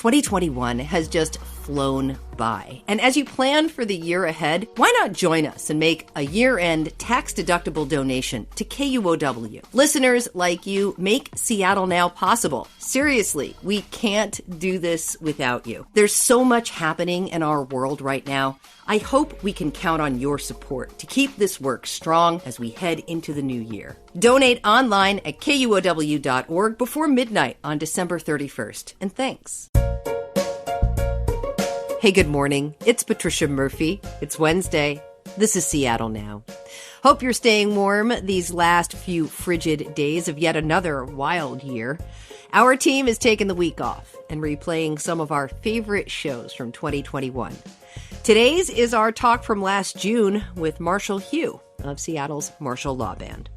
2021 has just flown by. And as you plan for the year ahead, why not join us and make a year-end tax-deductible donation to KUOW? Listeners like you make Seattle Now possible. Seriously, we can't do this without you. There's so much happening in our world right now. I hope we can count on your support to keep this work strong as we head into the new year. Donate online at KUOW.org before midnight on December 31st. And thanks. Hey, good morning. It's Patricia Murphy. It's Wednesday. This is Seattle Now. Hope you're staying warm these last few frigid days of yet another wild year. Our team is taking the week off and replaying some of our favorite shows from 2021. Today's is our talk from last June with Marshall Hugh of Seattle's Marshall Law Band.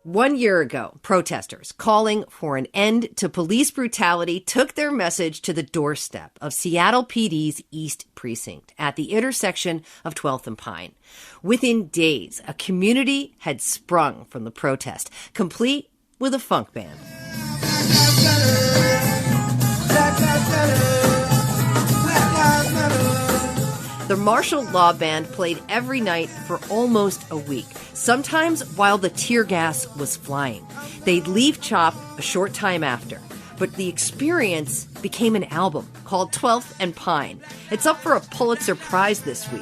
1 year ago, protesters calling for an end to police brutality took their message to the doorstep of Seattle PD's East Precinct at the intersection of 12th and Pine. Within days, a community had sprung from the protest, complete with a funk band. The Marshall Law Band played every night for almost a week, sometimes while the tear gas was flying. They'd leave CHOP a short time after, but the experience became an album called 12th and Pine. It's up for a Pulitzer Prize this week.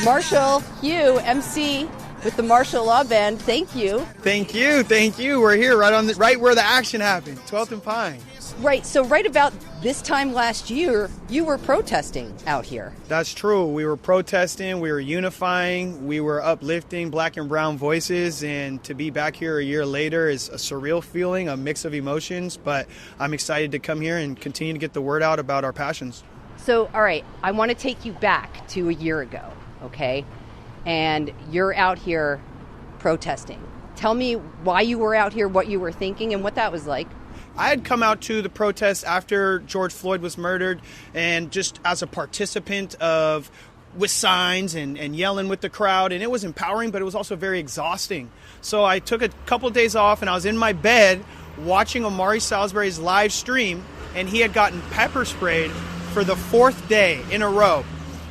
Marshall Hugh, MC with the Marshall Law Band. Thank you. Thank you. We're here right where the action happened, 12th and Pine. Right, so right about this time last year, you were protesting out here. That's true. We were protesting, we were unifying, we were uplifting black and brown voices, and to be back here a year later is a surreal feeling, a mix of emotions, but I'm excited to come here and continue to get the word out about our passions. So, all right, I want to take you back to a year ago, okay? And you're out here protesting. Tell me why you were out here, what you were thinking, and what that was like. I had come out to the protest after George Floyd was murdered, and just as a participant with signs and yelling with the crowd, and it was empowering, but it was also very exhausting. So I took a couple of days off, and I was in my bed watching Amari Salisbury's live stream, and he had gotten pepper sprayed for the fourth day in a row,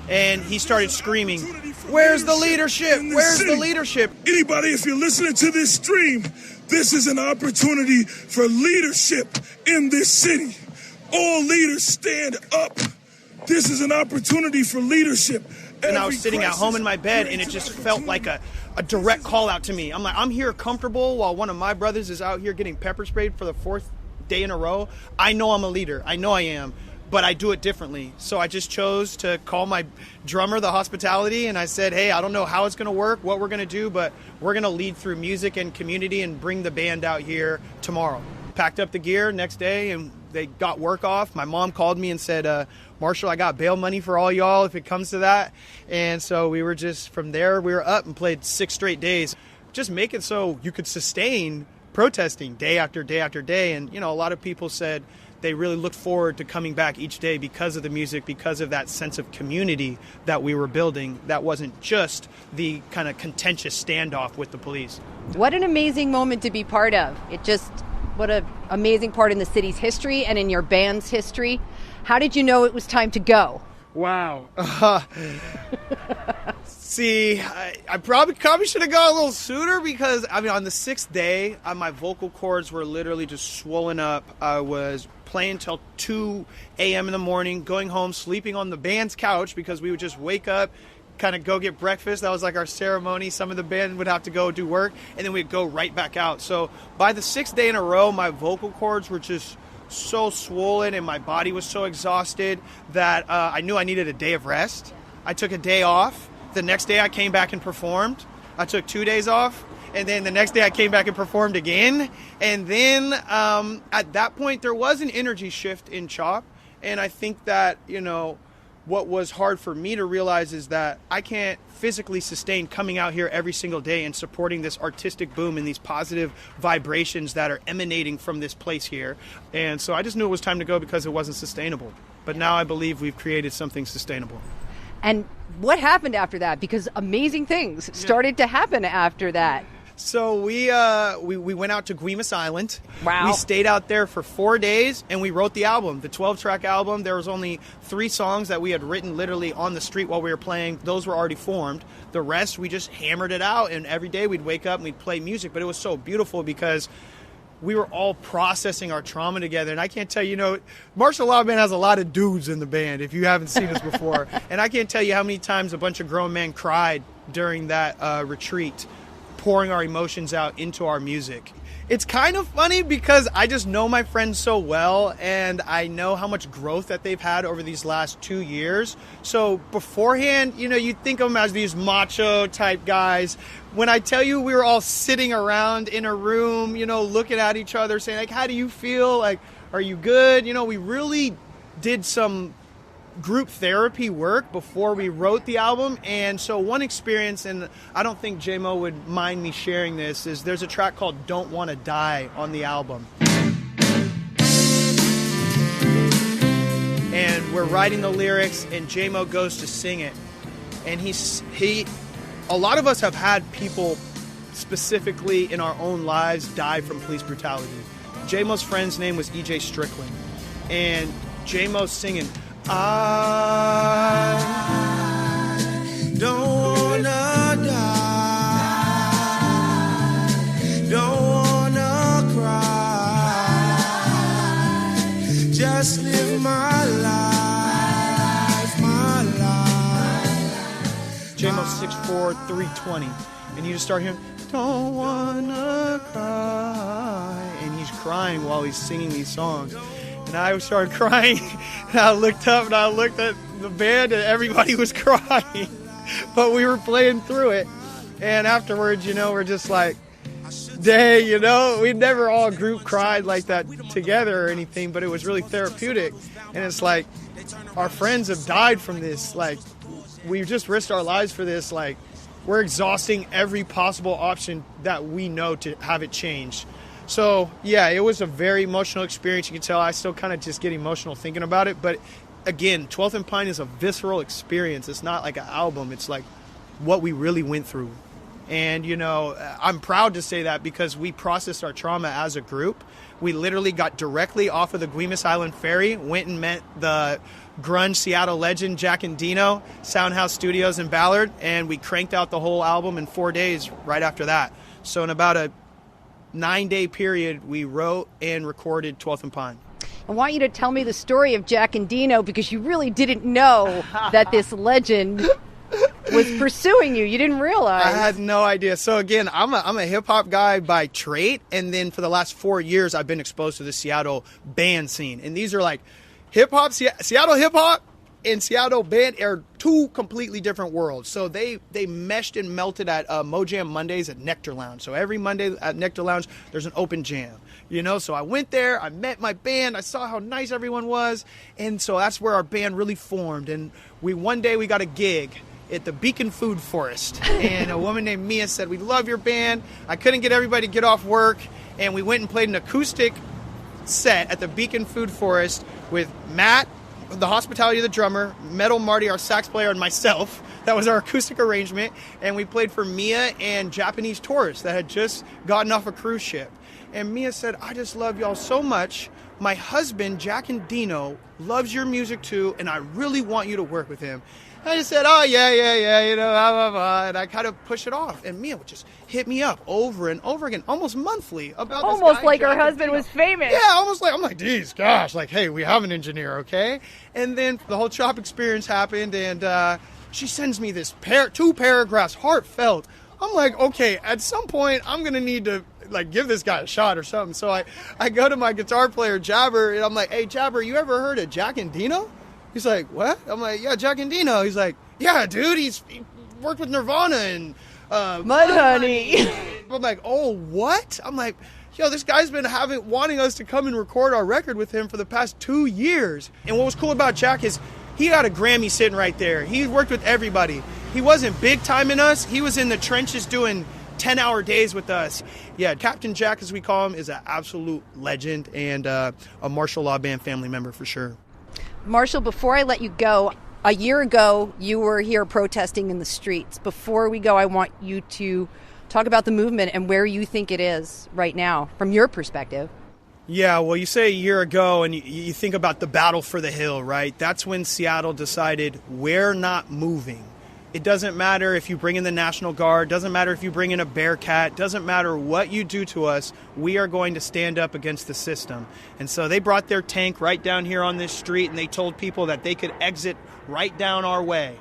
and he started screaming, "Where's the leadership? Where's the leadership?" Anybody, if you're listening to this stream, this is an opportunity for leadership in this city. All leaders stand up. This is an opportunity for leadership. And I was sitting at home in my bed, and it just felt like a direct call out to me. I'm like, I'm here comfortable while one of my brothers is out here getting pepper sprayed for the fourth day in a row. I know I'm a leader. I know I am. But I do it differently. So I just chose to call my drummer, the hospitality, and I said, hey, I don't know how it's going to work, what we're going to do, but we're going to lead through music and community and bring the band out here tomorrow. Packed up the gear next day, and they got work off. My mom called me and said, Marshall, I got bail money for all y'all if it comes to that. And so we were just, from there, we were up and played 6 straight days. Just make it so you could sustain protesting day after day after day. And, you know, a lot of people said they really looked forward to coming back each day because of the music, because of that sense of community that we were building. That wasn't just the kind of contentious standoff with the police. What an amazing moment to be part of. What an amazing part in the city's history and in your band's history. How did you know it was time to go? Wow. See, I probably should have gone a little sooner because, I mean, on the 6th day, my vocal cords were literally just swollen up. I was playing till 2 a.m. in the morning, going home, sleeping on the band's couch because we would just wake up, kind of go get breakfast. That was like our ceremony. Some of the band would have to go do work, and then we'd go right back out. So by the 6th day in a row, my vocal cords were just so swollen and my body was so exhausted that I knew I needed a day of rest. I took a day off. The next day I came back and performed. I took 2 days off. And then the next day I came back and performed again. And then at that point, there was an energy shift in CHOP. And I think that, you know, what was hard for me to realize is that I can't physically sustain coming out here every single day and supporting this artistic boom and these positive vibrations that are emanating from this place here. And so I just knew it was time to go because it wasn't sustainable. But now I believe we've created something sustainable. And what happened after that? Because amazing things started to happen after that. So we went out to Guimas Island. Wow. We stayed out there for 4 days, and we wrote the album, the 12-track album. There was only 3 songs that we had written literally on the street while we were playing. Those were already formed. The rest, we just hammered it out, and every day we'd wake up and we'd play music. But it was so beautiful because we were all processing our trauma together. And I can't tell you, Marshall Law Band has a lot of dudes in the band, if you haven't seen us before. And I can't tell you how many times a bunch of grown men cried during that retreat, pouring our emotions out into our music. It's kind of funny because I just know my friends so well, and I know how much growth that they've had over these last 2 years. So beforehand, you'd think of them as these macho type guys. When I tell you we were all sitting around in a room, looking at each other saying, like, how do you feel? Like, are you good? We really did some group therapy work before we wrote the album. And so one experience, and I don't think J-Mo would mind me sharing this, is there's a track called Don't Wanna Die on the album. And we're writing the lyrics, and J-Mo goes to sing it. And a lot of us have had people specifically in our own lives die from police brutality. J-Mo's friend's name was E.J. Strickland. And J-Mo's singing, I don't wanna die, don't wanna cry, just live my life, my life. J-Mo's 6'4", 320, and you just start hearing, don't wanna cry, and he's crying while he's singing these songs. And I started crying, and I looked up, and I looked at the band, and everybody was crying. But we were playing through it. And afterwards, we're just like, dang, we never all group cried like that together or anything, but it was really therapeutic. And it's like, our friends have died from this. Like, we've just risked our lives for this. Like, we're exhausting every possible option that we know to have it changed. So, yeah, it was a very emotional experience. You can tell I still kind of just get emotional thinking about it. But, again, 12th and Pine is a visceral experience. It's not like an album. It's like what we really went through. And, I'm proud to say that because we processed our trauma as a group. We literally got directly off of the Guimas Island ferry, went and met the grunge Seattle legend Jack Endino, Soundhouse Studios in Ballard, and we cranked out the whole album in 4 days right after that. So in about a 9-day period, we wrote and recorded 12th and Pine. I want you to tell me the story of Jack Endino because you really didn't know that this legend was pursuing you. You didn't realize. I had no idea. So again, I'm a hip-hop guy by trade, and then for the last 4 years, I've been exposed to the Seattle band scene. And these are like hip-hop, Seattle hip-hop and Seattle band are two completely different worlds. So they meshed and melted at Mojam Mondays at Nectar Lounge. So every Monday at Nectar Lounge, there's an open jam. So I went there, I met my band, I saw how nice everyone was, and so that's where our band really formed. And one day we got a gig at the Beacon Food Forest, and a woman named Mia said, "We love your band." I couldn't get everybody to get off work, and we went and played an acoustic set at the Beacon Food Forest with Matt, the Hospitality of the drummer, Metal Marty, our sax player, and myself. That was our acoustic arrangement, and we played for Mia and Japanese tourists that had just gotten off a cruise ship. And Mia said, "I just love y'all so much. My husband, Jack Endino, loves your music too, and I really want you to work with him." I just said, "Oh, yeah, blah, blah, blah," and I kind of push it off. And Mia would just hit me up over and over again, almost monthly, about this almost guy, like Jack her husband Endino. was famous. Yeah, almost like, I'm like, geez, gosh, like, hey, we have an engineer, okay? And then the whole CHOP experience happened, and she sends me this 2 paragraphs, heartfelt. I'm like, okay, at some point, I'm going to need to, like, give this guy a shot or something. So I go to my guitar player, Jabber, and I'm like, "Hey, Jabber, you ever heard of Jack Endino?" He's like, "What?" I'm like, "Yeah, Jack Endino." He's like, "Yeah, dude, he worked with Nirvana and Mudhoney." I'm like, "Oh, what?" I'm like, "Yo, this guy's been wanting us to come and record our record with him for the past 2 years." And what was cool about Jack is he got a Grammy sitting right there. He worked with everybody. He wasn't big time in us. He was in the trenches doing 10-hour days with us. Yeah, Captain Jack, as we call him, is an absolute legend and a Marshall Law Band family member for sure. Marshall, before I let you go, A year ago, you were here protesting in the streets. Before we go, I want you to talk about the movement and where you think it is right now, from your perspective. Yeah, well, you say a year ago, and you think about the battle for the Hill, right? That's when Seattle decided we're not moving. It doesn't matter if you bring in the National Guard, doesn't matter if you bring in a Bearcat, doesn't matter what you do to us, we are going to stand up against the system. And so they brought their tank right down here on this street, and they told people that they could exit right down our way.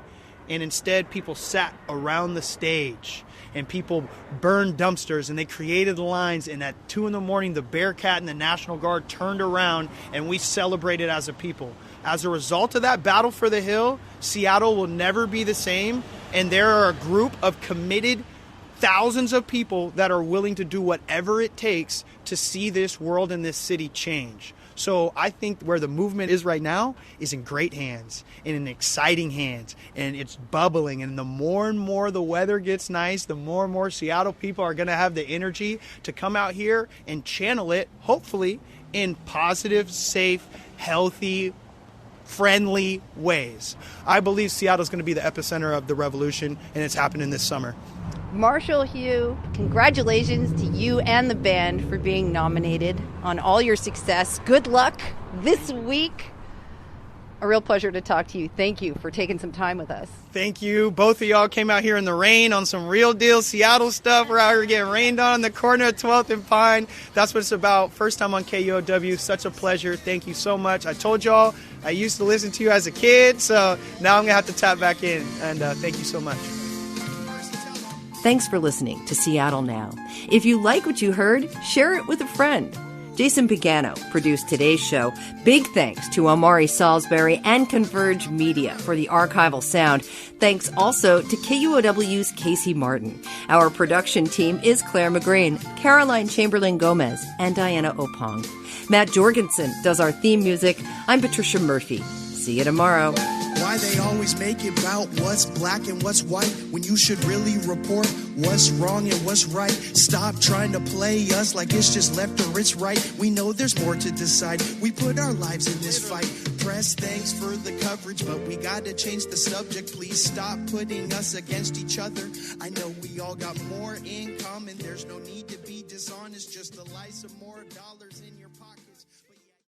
And instead, people sat around the stage. And people burned dumpsters, and they created lines, and at 2 a.m, the Bearcat and the National Guard turned around, and we celebrated as a people. As a result of that battle for the Hill, Seattle will never be the same, and there are a group of committed thousands of people that are willing to do whatever it takes to see this world and this city change. So I think where the movement is right now is in great hands, in exciting hands, and it's bubbling. And the more and more the weather gets nice, the more and more Seattle people are going to have the energy to come out here and channel it, hopefully, in positive, safe, healthy, friendly ways. I believe Seattle's going to be the epicenter of the revolution, and it's happening this summer. Marshall Hugh, congratulations to you and the band for being nominated, on all your success. Good luck this week. A real pleasure to talk to you. Thank you for taking some time with us. Thank you. Both of y'all came out here in the rain on some real deal Seattle stuff. We're out here getting rained on in the corner of 12th and Pine. That's what it's about. First time on KUOW. Such a pleasure. Thank you so much. I told y'all I used to listen to you as a kid, so now I'm going to have to tap back in. And thank you so much. Thanks for listening to Seattle Now. If you like what you heard, share it with a friend. Jason Pagano produced today's show. Big thanks to Amari Salisbury and Converge Media for the archival sound. Thanks also to KUOW's Casey Martin. Our production team is Clare McGrane, Caroline Chamberlain Gomez, and Diana Opong. Matt Jorgensen does our theme music. I'm Patricia Murphy. See you tomorrow. Why they always make it about what's black and what's white when you should really report what's wrong and what's right. Stop trying to play us like it's just left or it's right. We know there's more to decide. We put our lives in this fight. Press, thanks for the coverage, but we gotta change the subject. Please stop putting us against each other. I know we all got more in common. There's no need to be dishonest, just to lie some more dollars in